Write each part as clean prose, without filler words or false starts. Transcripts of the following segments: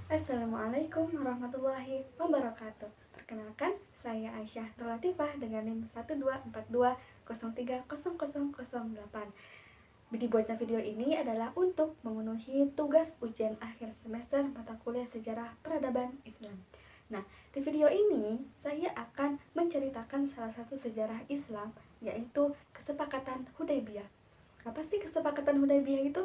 Assalamualaikum warahmatullahi wabarakatuh. Perkenalkan, saya Aisyah Nur Latifah dengan NIM 1242030008. Dibuatnya video ini adalah untuk memenuhi tugas ujian akhir semester mata kuliah Sejarah Peradaban Islam. Nah, di video ini saya akan menceritakan salah satu sejarah Islam, yaitu Kesepakatan Hudaybiyah. Apa sih Kesepakatan Hudaybiyah itu?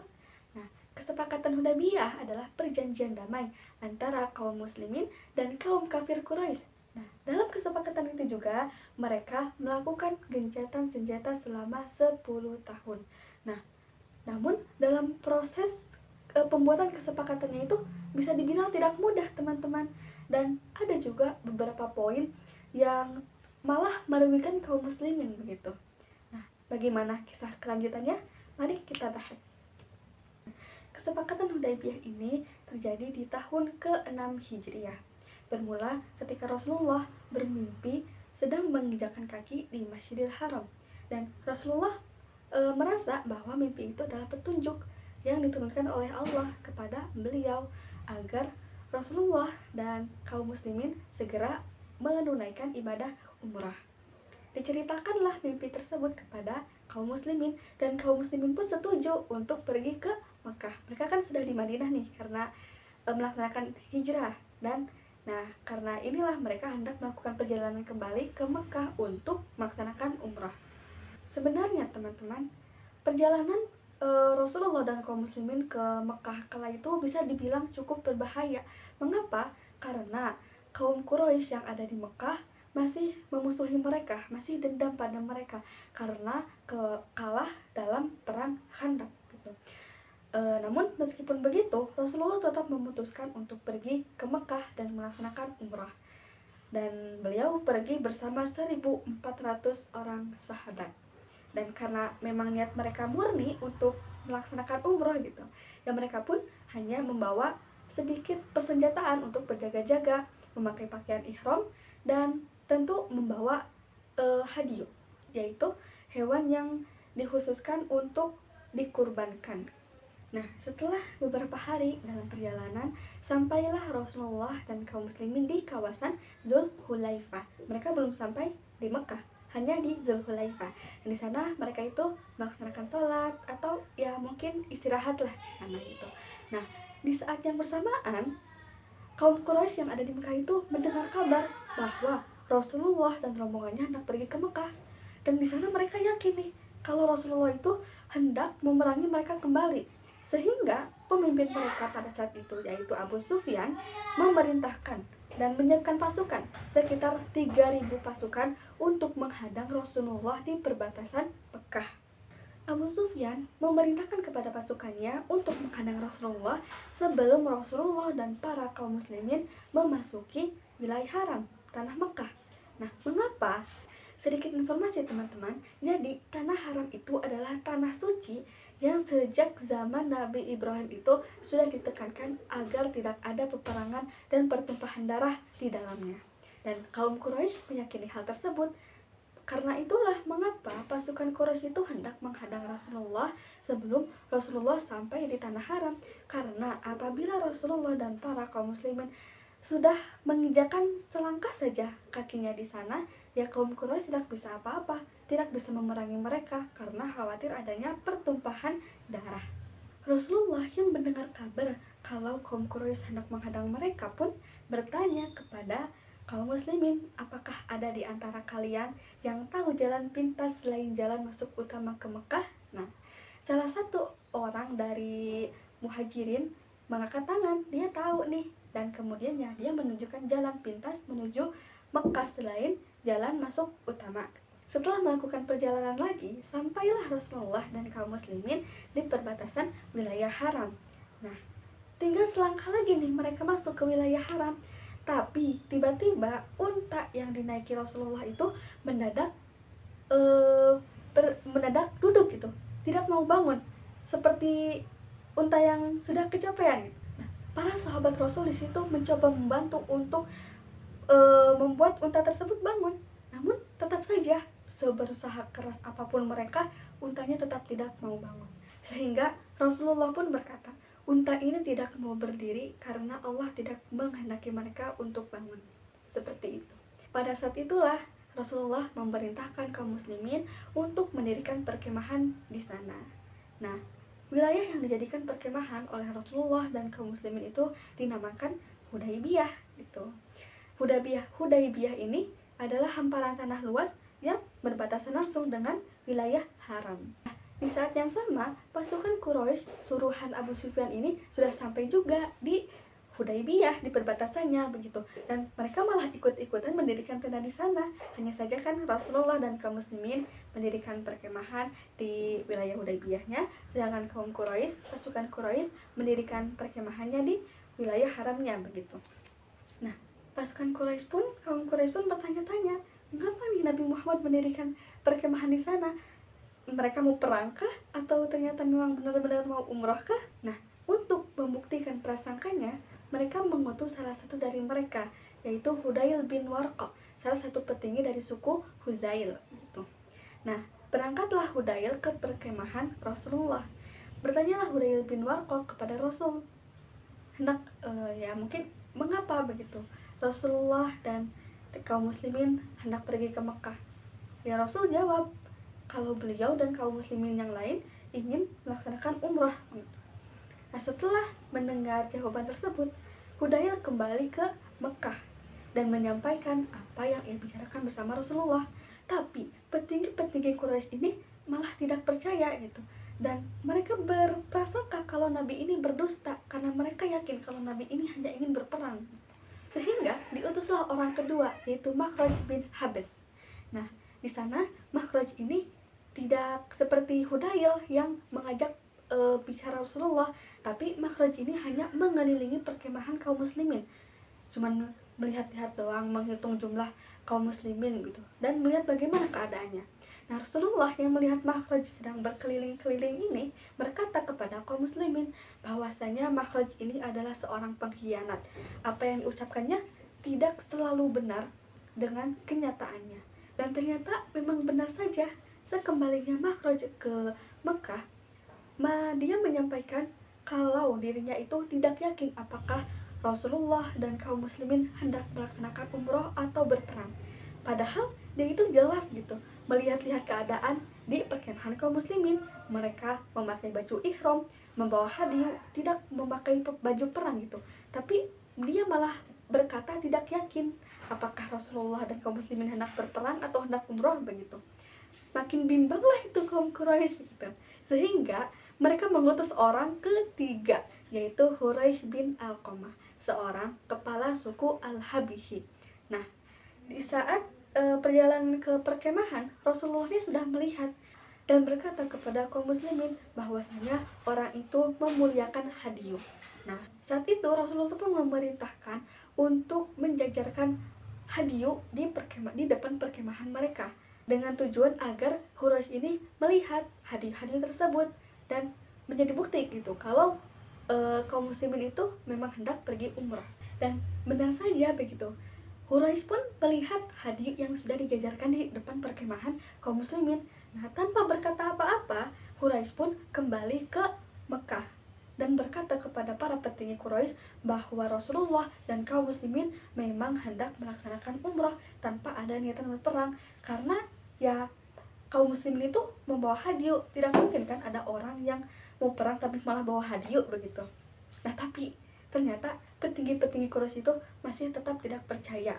Nah, Kesepakatan Hudaybiyah adalah perjanjian damai antara kaum muslimin dan kaum kafir Quraisy. Nah, dalam kesepakatan itu juga mereka melakukan gencatan senjata selama 10 tahun. Nah, namun dalam proses pembuatan kesepakatannya itu bisa dibilang tidak mudah, teman-teman. Dan ada juga beberapa poin yang malah merugikan kaum muslimin begitu. Nah, bagaimana kisah kelanjutannya? Mari kita bahas. Kesepakatan Hudaybiyah ini terjadi di tahun ke-6 Hijriah. Bermula ketika Rasulullah bermimpi sedang menginjakkan kaki di Masjidil Haram. Dan Rasulullah merasa bahwa mimpi itu adalah petunjuk yang diturunkan oleh Allah kepada beliau agar Rasulullah dan kaum muslimin segera menunaikan ibadah umrah. Diceritakanlah mimpi tersebut kepada kaum muslimin dan kaum muslimin pun setuju untuk pergi ke Mekah. Mereka kan sudah di Madinah nih karena melaksanakan hijrah, dan karena inilah mereka hendak melakukan perjalanan kembali ke Mekah untuk melaksanakan umrah. Sebenarnya teman-teman, perjalanan Rasulullah dan kaum muslimin ke Mekah kala itu bisa dibilang cukup berbahaya. Mengapa? Karena kaum Quraisy yang ada di Mekah masih memusuhi mereka, masih dendam pada mereka karena kalah dalam perang Khandaq gitu. Namun meskipun begitu, Rasulullah tetap memutuskan untuk pergi ke Mekah dan melaksanakan umrah. Dan beliau pergi bersama 1.400 orang sahabat. Dan karena memang niat mereka murni untuk melaksanakan umroh gitu, ya mereka pun hanya membawa sedikit persenjataan untuk berjaga-jaga, memakai pakaian ihram, dan tentu membawa hadiah, yaitu hewan yang dikhususkan untuk dikurbankan. Nah, setelah beberapa hari dalam perjalanan, sampailah Rasulullah dan kaum muslimin di kawasan Zulhulaifah. Mereka belum sampai di Mekah, hanya di Zulhulaifah. Di sana mereka itu melaksanakan sholat atau ya mungkin istirahatlah di sana gitu. Nah, di saat yang bersamaan, kaum Quraisy yang ada di Mekah itu mendengar kabar bahwa Rasulullah dan rombongannya hendak pergi ke Mekah. Dan di sana mereka yakin nih kalau Rasulullah itu hendak memerangi mereka kembali. Sehingga pemimpin mereka pada saat itu, yaitu Abu Sufyan, memerintahkan dan menyiapkan pasukan sekitar 3.000 pasukan untuk menghadang Rasulullah di perbatasan Mekah. Abu Sufyan memerintahkan kepada pasukannya untuk menghadang Rasulullah sebelum Rasulullah dan para kaum muslimin memasuki wilayah haram, tanah Mekah. Nah, mengapa? Sedikit informasi teman-teman, jadi tanah haram itu adalah tanah suci yang sejak zaman Nabi Ibrahim itu sudah ditekankan agar tidak ada peperangan dan pertumpahan darah di dalamnya. Dan kaum Quraisy meyakini hal tersebut. Karena itulah mengapa pasukan Quraisy itu hendak menghadang Rasulullah sebelum Rasulullah sampai di tanah haram. Karena apabila Rasulullah dan para kaum muslimin sudah menginjakan selangkah saja kakinya di sana, ya kaum Quraisy tidak bisa apa-apa, tidak bisa memerangi mereka karena khawatir adanya pertumpahan darah. Rasulullah yang mendengar kabar kalau kaum Quraisy hendak menghadang mereka pun bertanya kepada kaum muslimin, apakah ada di antara kalian yang tahu jalan pintas selain jalan masuk utama ke Mekah? Nah, salah satu orang dari muhajirin mengangkat tangan, dia tahu nih, dan kemudian ya dia menunjukkan jalan pintas menuju Mekah selain jalan masuk utama. Setelah melakukan perjalanan lagi, sampailah Rasulullah dan kaum muslimin di perbatasan wilayah haram. Nah, tinggal selangkah lagi nih mereka masuk ke wilayah haram. Tapi tiba-tiba unta yang dinaiki Rasulullah itu mendadak duduk gitu, tidak mau bangun, seperti unta yang sudah kecapean gitu. Nah, para sahabat Rasul di situ mencoba membantu untuk membuat unta tersebut bangun. Namun tetap saja seberusaha keras apapun mereka, untanya tetap tidak mau bangun. Sehingga Rasulullah pun berkata, unta ini tidak mau berdiri karena Allah tidak menghendaki mereka untuk bangun. Seperti itu. Pada saat itulah Rasulullah memerintahkan kaum muslimin untuk mendirikan perkemahan di sana. Nah, wilayah yang dijadikan perkemahan oleh Rasulullah dan kaum muslimin itu dinamakan Hudaybiyah gitu. Hudaybiyah ini adalah hamparan tanah luas yang berbatasan langsung dengan wilayah haram. Di saat yang sama, pasukan Quraisy suruhan Abu Sufyan ini sudah sampai juga di Hudaybiyah, di perbatasannya begitu. Dan mereka malah ikut-ikutan mendirikan tenda di sana. Hanya saja kan Rasulullah dan kaum muslimin mendirikan perkemahan di wilayah Hudaybiyahnya, sedangkan pasukan Quraisy mendirikan perkemahannya di wilayah haramnya begitu. Nah, kaum Quraisy pun bertanya-tanya, mengapa nih Nabi Muhammad mendirikan perkemahan di sana? Mereka mau perangkah atau ternyata memang benar-benar mau umrohkah? Nah, untuk membuktikan prasangkanya, mereka mengutus salah satu dari mereka, yaitu Hudail bin Warqa, salah satu petinggi dari suku Huzail. Gitu. Nah, berangkatlah Hudail ke perkemahan Rasulullah. Bertanyalah Hudail bin Warqa kepada Rasul, hendak mungkin mengapa begitu Rasulullah dan kaum muslimin hendak pergi ke Mekah. Ya Rasul jawab, kalau beliau dan kaum muslimin yang lain ingin melaksanakan umrah. Nah, setelah mendengar jawaban tersebut, Hudail kembali ke Mekah dan menyampaikan apa yang ia bicarakan bersama Rasulullah. Tapi petinggi-petinggi Quraisy ini malah tidak percaya gitu. Dan mereka berprasangka kalau Nabi ini berdusta karena mereka yakin kalau Nabi ini hanya ingin berperang. Sehingga diutuslah orang kedua, yaitu Makhraj bin Habis. Nah, di sana Makhraj ini tidak seperti Hudail yang mengajak bicara Rasulullah, tapi Makhraj ini hanya mengelilingi perkemahan kaum muslimin, cuman melihat-lihat doang, menghitung jumlah kaum muslimin gitu, dan melihat bagaimana keadaannya. Nah, Rasulullah yang melihat Makhraj sedang berkeliling-keliling ini berkata kepada kaum muslimin bahwasanya Makhraj ini adalah seorang pengkhianat. Apa yang diucapkannya tidak selalu benar dengan kenyataannya. Dan ternyata memang benar saja. Sekembalinya Makhraj ke Mekah, dia menyampaikan kalau dirinya itu tidak yakin apakah Rasulullah dan kaum muslimin hendak melaksanakan umroh atau berperang. Padahal dia itu jelas gitu, melihat-lihat keadaan di perkemahan kaum muslimin. Mereka memakai baju ihram, membawa hadiah, tidak memakai baju perang gitu. Tapi dia malah berkata tidak yakin apakah Rasulullah dan kaum muslimin hendak berperang atau hendak umroh begitu. Makin bimbanglah itu kaum Quraisy gitu. Sehingga mereka mengutus orang ketiga, yaitu Huraish bin Alqamah, seorang kepala suku Al-Habishi. Nah, di saat perjalanan ke perkemahan, Rasulullah sudah melihat dan berkata kepada kaum muslimin bahwasanya orang itu memuliakan hadiah. Nah, saat itu Rasulullah pun memerintahkan untuk menjajarkan hadiah di depan perkemahan mereka, dengan tujuan agar Quraisy ini melihat hadiah-hadiah tersebut dan menjadi bukti gitu kalau kaum muslimin itu memang hendak pergi umrah. Dan benar saja begitu, Quraisy pun melihat hadiah yang sudah dijajarkan di depan perkemahan kaum muslimin. Nah, tanpa berkata apa-apa, Quraisy pun kembali ke Mekah dan berkata kepada para petinggi Quraisy bahwa Rasulullah dan kaum muslimin memang hendak melaksanakan umrah tanpa ada niatan berperang, karena ya kaum muslimin itu membawa hadiah, tidak mungkin kan ada orang yang mau perang tapi malah bawa hadiah begitu. Nah, tapi ternyata petinggi-petinggi Quraisy itu masih tetap tidak percaya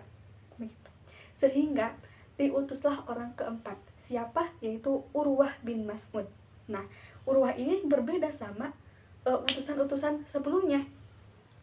begitu. Sehingga diutuslah orang keempat. Siapa? Yaitu Urwah bin Mas'ud. Nah, Urwah ini berbeda sama utusan-utusan sebelumnya.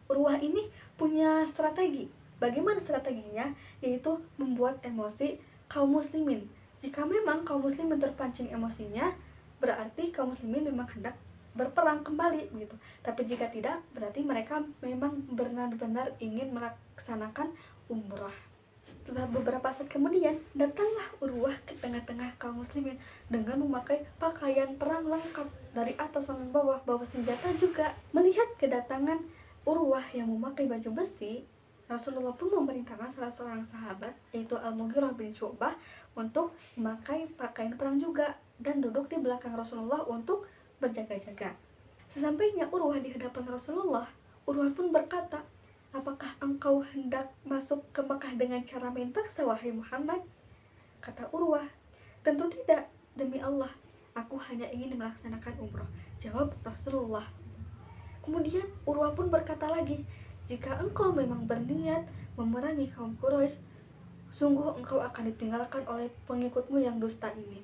Urwah ini punya strategi. Bagaimana strateginya? Yaitu membuat emosi kaum muslimin. Jika memang kaum muslimin terpancing emosinya, berarti kaum muslimin memang hendak berperang kembali begitu. Tapi jika tidak, berarti mereka memang benar-benar ingin melaksanakan umrah. Setelah beberapa saat kemudian, datanglah Urwah ke tengah-tengah kaum muslimin dengan memakai pakaian perang lengkap dari atas sampai bawah, bawa senjata juga. Melihat kedatangan Urwah yang memakai baju besi, Rasulullah pun memerintahkan salah seorang sahabat, yaitu Al-Mughirah bin Syu'bah, untuk memakai pakaian perang juga dan duduk di belakang Rasulullah untuk berjaga-jaga. Sesampainya Urwah di hadapan Rasulullah, Urwah pun berkata, "Apakah engkau hendak masuk ke Mekah dengan cara main paksa, wahai Muhammad?" Kata Urwah, "Tentu tidak, demi Allah, aku hanya ingin melaksanakan umroh," jawab Rasulullah. Kemudian Urwah pun berkata lagi, "Jika engkau memang berniat memerangi kaum Quraisy, sungguh engkau akan ditinggalkan oleh pengikutmu yang dusta ini."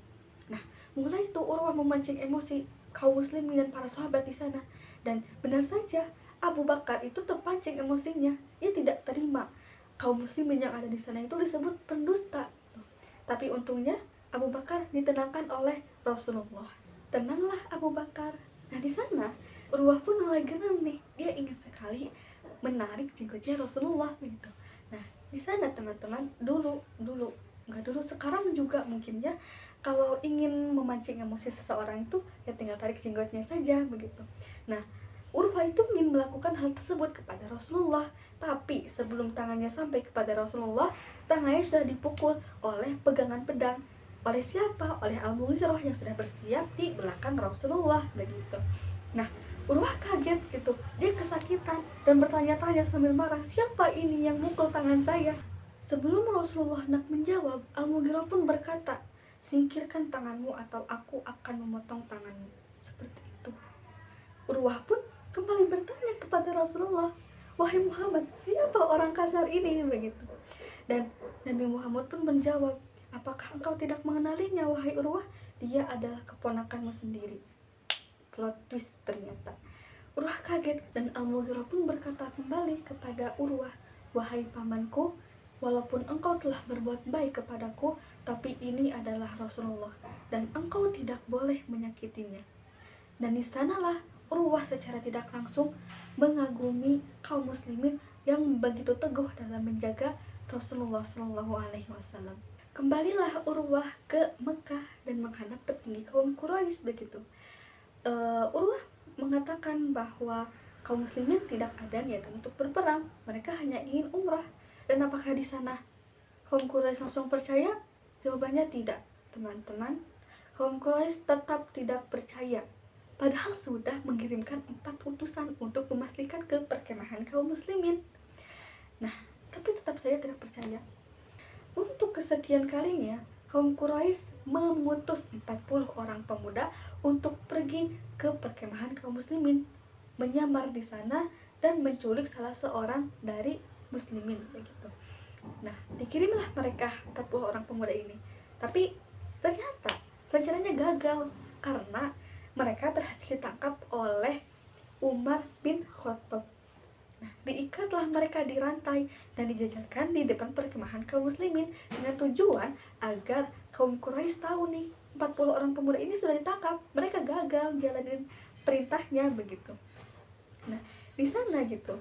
Nah, mulai itu Urwah memancing emosi kaum muslimin dan para sahabat di sana. Dan benar saja, Abu Bakar itu terpancing emosinya. Ia tidak terima kaum muslimin yang ada di sana itu disebut pendusta. Tapi untungnya Abu Bakar ditenangkan oleh Rasulullah. "Tenanglah Abu Bakar." Nah, di sana Urwah pun mulai geram nih. Dia ingin sekali menarik jenggotnya Rasulullah begitu. Nah, di sana teman-teman, dulu nggak dulu, sekarang juga mungkin ya, kalau ingin memancing emosi seseorang itu ya tinggal tarik jenggotnya saja begitu. Nah, Urwah itu ingin melakukan hal tersebut kepada Rasulullah, tapi sebelum tangannya sampai kepada Rasulullah, tangannya sudah dipukul oleh pegangan pedang. Oleh siapa? Oleh Al-Mughirah yang sudah bersiap di belakang Rasulullah begitu. Nah, Urwah kaget gitu, dia kesakitan dan bertanya-tanya sambil marah, "Siapa ini yang mukul tangan saya?" Sebelum Rasulullah hendak menjawab, Al-Mughirah pun berkata, "Singkirkan tanganmu atau aku akan memotong tanganmu." Seperti itu. Urwah pun kembali bertanya kepada Rasulullah, "Wahai Muhammad, siapa orang kasar ini?" Begitu. Dan Nabi Muhammad pun menjawab, "Apakah engkau tidak mengenalinya, wahai Urwah? Dia adalah keponakanmu sendiri." Plot twist ternyata. Urwah kaget dan Al-Mughirah pun berkata kembali kepada Urwah, "Wahai pamanku, walaupun engkau telah berbuat baik kepadaku, tapi ini adalah Rasulullah dan engkau tidak boleh menyakitinya." Dan di sanalah Urwah secara tidak langsung mengagumi kaum muslimin yang begitu teguh dalam menjaga Rasulullah SAW. Kembalilah Urwah ke Mekah dan menghadap petinggi kaum Quraisy begitu. Urwah mengatakan bahwa kaum muslimin tidak ada niatan untuk berperang, mereka hanya ingin umrah. Dan apakah di sana kaum Quraisy langsung percaya? Jawabannya tidak, teman-teman. Kaum Quraisy tetap tidak percaya, padahal sudah mengirimkan 4 utusan untuk memastikan ke perkemahan kaum muslimin. Nah, tapi tetap saja tidak percaya. Untuk kesekian kalinya, kaum Quraisy mengutus 40 orang pemuda untuk pergi ke perkemahan kaum muslimin, menyamar di sana dan menculik salah seorang dari muslimin begitu. Nah, dikirimlah mereka 40 orang pemuda ini. Tapi ternyata rencananya gagal karena mereka berhasil ditangkap oleh Umar bin Khattab. Nah, diikatlah mereka di rantai dan dijajarkan di depan perkemahan kaum muslimin dengan tujuan agar kaum Quraisy tahu nih 40 orang pemuda ini sudah ditangkap, mereka gagal jalanin perintahnya begitu. Nah, di sana gitu,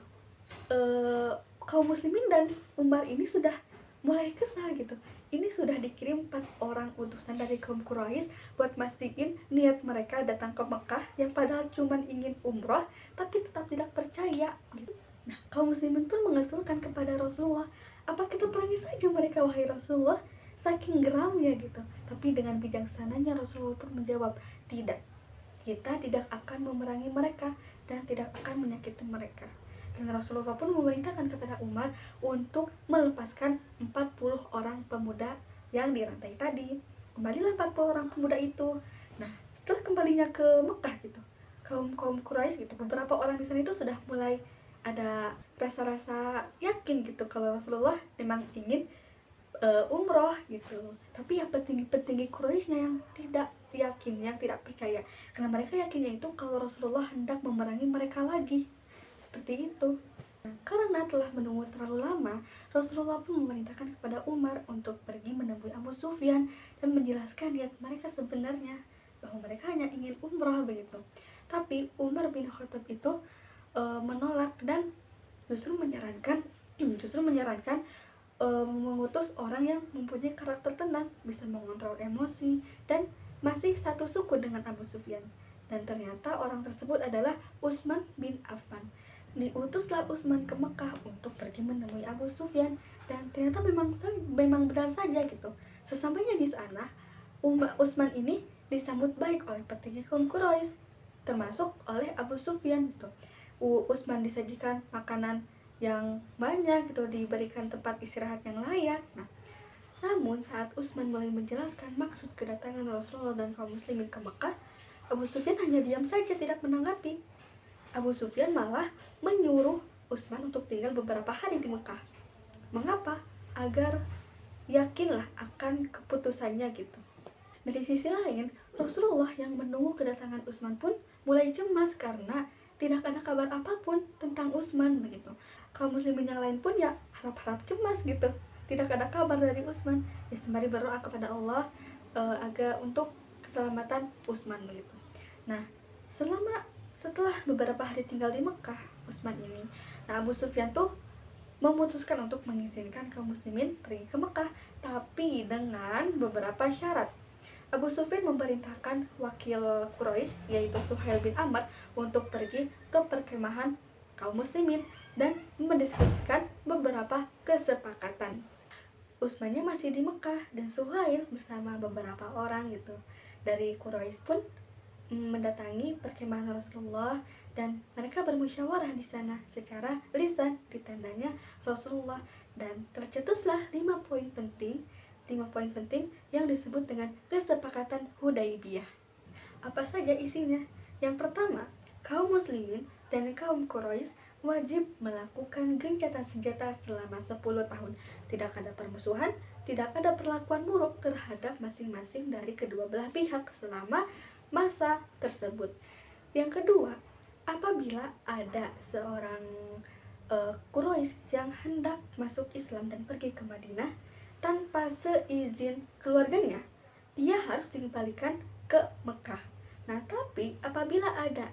kaum muslimin dan Umar ini sudah mulai kesal gitu. Ini sudah dikirim 4 orang utusan dari kaum Quraisy buat mastiin niat mereka datang ke Mekah yang padahal cuma ingin umrah, tapi tetap tidak percaya gitu. Nah, kaum muslimin pun mengusulkan kepada Rasulullah, "Apa kita perangi saja mereka, wahai Rasulullah?" Saking geramnya gitu. Tapi dengan bijaksananya Rasulullah pun menjawab, "Tidak, kita tidak akan memerangi mereka dan tidak akan menyakiti mereka." Dan Rasulullah pun memerintahkan kepada Umar untuk melepaskan 40 orang pemuda yang dirantai tadi. Kembalilah 40 orang pemuda itu. Nah, setelah kembalinya ke Mekah gitu, kaum Quraisy gitu, beberapa orang di sana itu sudah mulai ada rasa-rasa yakin gitu kalau Rasulullah memang ingin umroh gitu. Tapi ya petinggi-petinggi Quraisy-nya yang tidak yakin, yang tidak percaya, karena mereka yakinnya itu kalau Rasulullah hendak memerangi mereka lagi. Seperti itu. Nah, karena telah menunggu terlalu lama, Rasulullah pun memerintahkan kepada Umar untuk pergi menemui Abu Sufyan dan menjelaskan niat mereka sebenarnya, bahwa mereka hanya ingin umrah begitu. Tapi Umar bin Khattab itu menolak dan justru menyarankan mengutus orang yang mempunyai karakter tenang, bisa mengontrol emosi, dan masih satu suku dengan Abu Sufyan. Dan ternyata orang tersebut adalah Utsman bin Affan. Diutuslah Utsman ke Mekah untuk pergi menemui Abu Sufyan, dan ternyata memang benar saja gitu. Sesampainya di sana, Utsman ini disambut baik oleh petinggi kaum Quraisy. termasuk oleh Abu Sufyan gitu. Utsman disajikan makanan yang banyak gitu, diberikan tempat istirahat yang layak. Nah, namun saat Utsman mulai menjelaskan maksud kedatangan Rasulullah dan kaum muslimin ke Mekah, Abu Sufyan hanya diam saja, tidak menanggapi. Abu Sufyan malah menyuruh Utsman untuk tinggal beberapa hari di Mekah. Mengapa? Agar yakinlah akan keputusannya gitu. Dari sisi lain, Rasulullah yang menunggu kedatangan Utsman pun mulai cemas karena tidak ada kabar apapun tentang Utsman begitu. Kaum muslimin yang lain pun ya harap-harap cemas gitu. Tidak ada kabar dari Utsman. Ya sembari berdoa kepada Allah agar untuk keselamatan Utsman begitu. Nah, setelah beberapa hari tinggal di Mekah Utsman ini, nah Abu Sufyan tuh memutuskan untuk mengizinkan kaum muslimin pergi ke Mekah, tapi dengan beberapa syarat. Abu Sufyan memerintahkan wakil Quraisy yaitu Suhail bin Amr untuk pergi ke perkemahan kaum muslimin dan mendiskusikan beberapa kesepakatan. Utsmannya masih di Mekah dan Suhail bersama beberapa orang gitu dari Quraisy pun mendatangi perkemahan Rasulullah dan mereka bermusyawarah di sana secara lisan di tendanya Rasulullah, dan tercetuslah 5 poin penting yang disebut dengan kesepakatan Hudaybiyah. Apa saja isinya? Yang pertama, kaum muslimin dan kaum Quraisy wajib melakukan gencatan senjata selama 10 tahun. Tidak ada permusuhan, tidak ada perlakuan buruk terhadap masing-masing dari kedua belah pihak selama masa tersebut. Yang kedua, apabila ada seorang Quraisy yang hendak masuk Islam dan pergi ke Madinah tanpa seizin keluarganya, dia harus dikembalikan ke Mekah. Nah, tapi apabila ada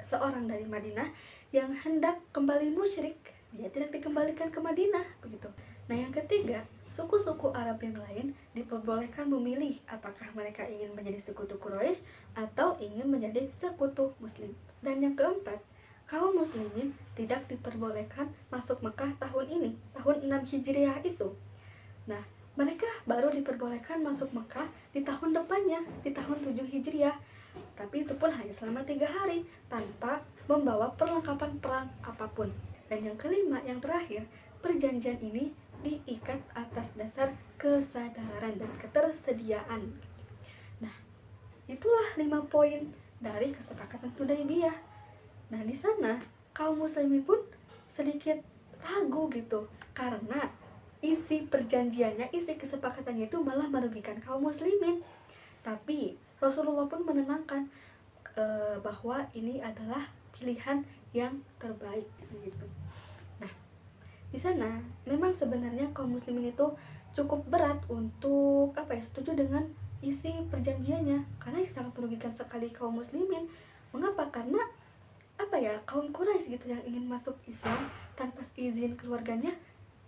seorang dari Madinah yang hendak kembali musyrik, dia tidak dikembalikan ke Madinah begitu. Nah, yang ketiga, suku-suku Arab yang lain diperbolehkan memilih apakah mereka ingin menjadi sekutu Quraisy atau ingin menjadi sekutu Muslim. Dan yang keempat, kaum muslimin tidak diperbolehkan masuk Mekah tahun ini, tahun 6 Hijriah itu. Nah, mereka baru diperbolehkan masuk Mekah di tahun depannya, di tahun 7 Hijriah. Tapi itu pun hanya selama 3 hari, tanpa membawa perlengkapan perang apapun. Dan yang kelima, yang terakhir, perjanjian ini diikat atas dasar kesadaran dan ketersediaan. Nah, itulah 5 poin dari kesepakatan Hudaybiyah. Nah, di sana kaum muslimin pun sedikit ragu gitu, karena isi perjanjiannya, isi kesepakatannya itu malah merugikan kaum muslimin. Tapi Rasulullah pun menenangkan bahwa ini adalah pilihan yang terbaik gitu. Nah, di sana memang sebenarnya kaum muslimin itu cukup berat untuk setuju dengan isi perjanjiannya, karena sangat merugikan sekali kaum muslimin. Mengapa? Karena kaum Quraisy gitu yang ingin masuk Islam tanpa izin keluarganya,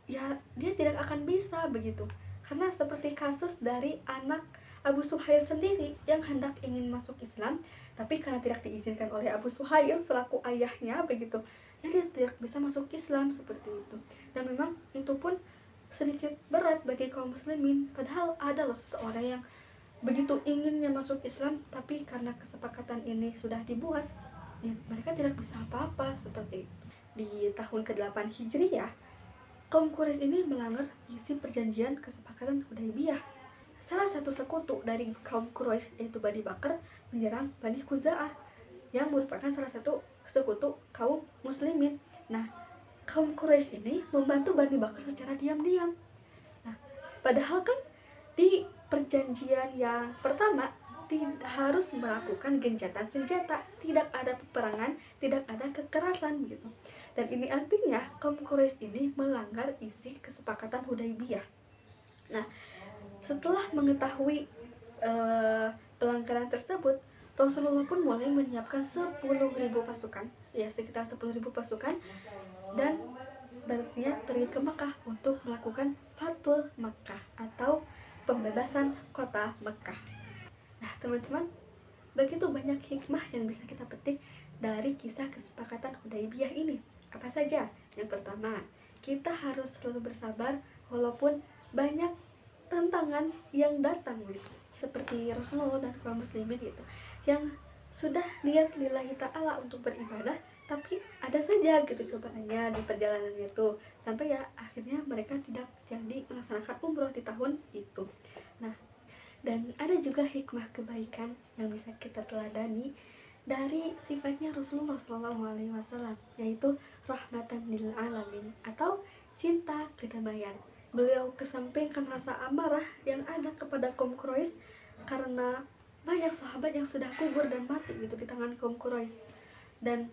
ya dia tidak akan bisa begitu. Karena seperti kasus dari anak Abu Suhail sendiri yang hendak ingin masuk Islam, tapi karena tidak diizinkan oleh Abu Suhail selaku ayahnya begitu, ya dia tidak bisa masuk Islam seperti itu. Dan memang itu pun sedikit berat bagi kaum muslimin, padahal ada loh seseorang yang begitu inginnya masuk Islam, tapi karena kesepakatan ini sudah dibuat, ya mereka tidak bisa apa-apa seperti itu. Di tahun ke-8 Hijriah, kaum Quraisy ini melanggar isi perjanjian kesepakatan Hudaybiyah. Salah satu sekutu dari kaum Quraisy yaitu Bani Bakr menyerang Bani Khuza'ah yang merupakan salah satu sekutu kaum muslimin. Nah, kaum Quraisy ini membantu Bani Bakr secara diam-diam. Nah, padahal kan di perjanjian yang pertama harus melakukan gencatan senjata, tidak ada peperangan, tidak ada kekerasan gitu. Dan ini artinya kaum Quraisy ini melanggar isi kesepakatan Hudaybiyah. Nah, setelah mengetahui pelanggaran tersebut, Rasulullah pun mulai menyiapkan 10.000 pasukan, ya sekitar 10.000 pasukan, dan berniat pergi ke Mekah untuk melakukan Fathul Mekah atau pembebasan kota Mekah. Nah, teman-teman, begitu banyak hikmah yang bisa kita petik dari kisah kesepakatan Hudaybiyah ini. Apa saja? Yang pertama, kita harus selalu bersabar walaupun banyak tantangan yang datang gitu. Seperti Rasulullah dan kaum muslimin gitu, yang sudah niat lillahi ta'ala untuk beribadah, tapi ada saja gitu cobaannya di perjalanannya tuh, sampai ya akhirnya mereka tidak jadi melaksanakan umroh di tahun itu. Nah, dan ada juga hikmah kebaikan yang bisa kita teladani dari sifatnya Rasulullah SAW, yaitu rahmatan lil alamin atau cinta kedamaian. Beliau kesampingkan rasa amarah yang ada kepada kaum Quraisy karena banyak sahabat yang sudah gugur dan mati gitu di tangan kaum Quraisy, dan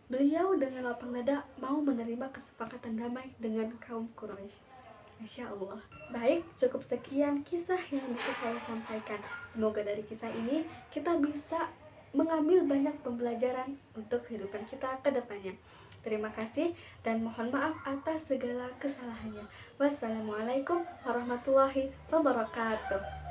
beliau dengan lapang dada mau menerima kesepakatan damai dengan kaum Quraisy. Masya Allah. Baik, cukup sekian kisah yang bisa saya sampaikan. Semoga dari kisah ini kita bisa mengambil banyak pembelajaran untuk kehidupan kita ke depannya. Terima kasih dan mohon maaf atas segala kesalahannya. Wassalamualaikum warahmatullahi wabarakatuh.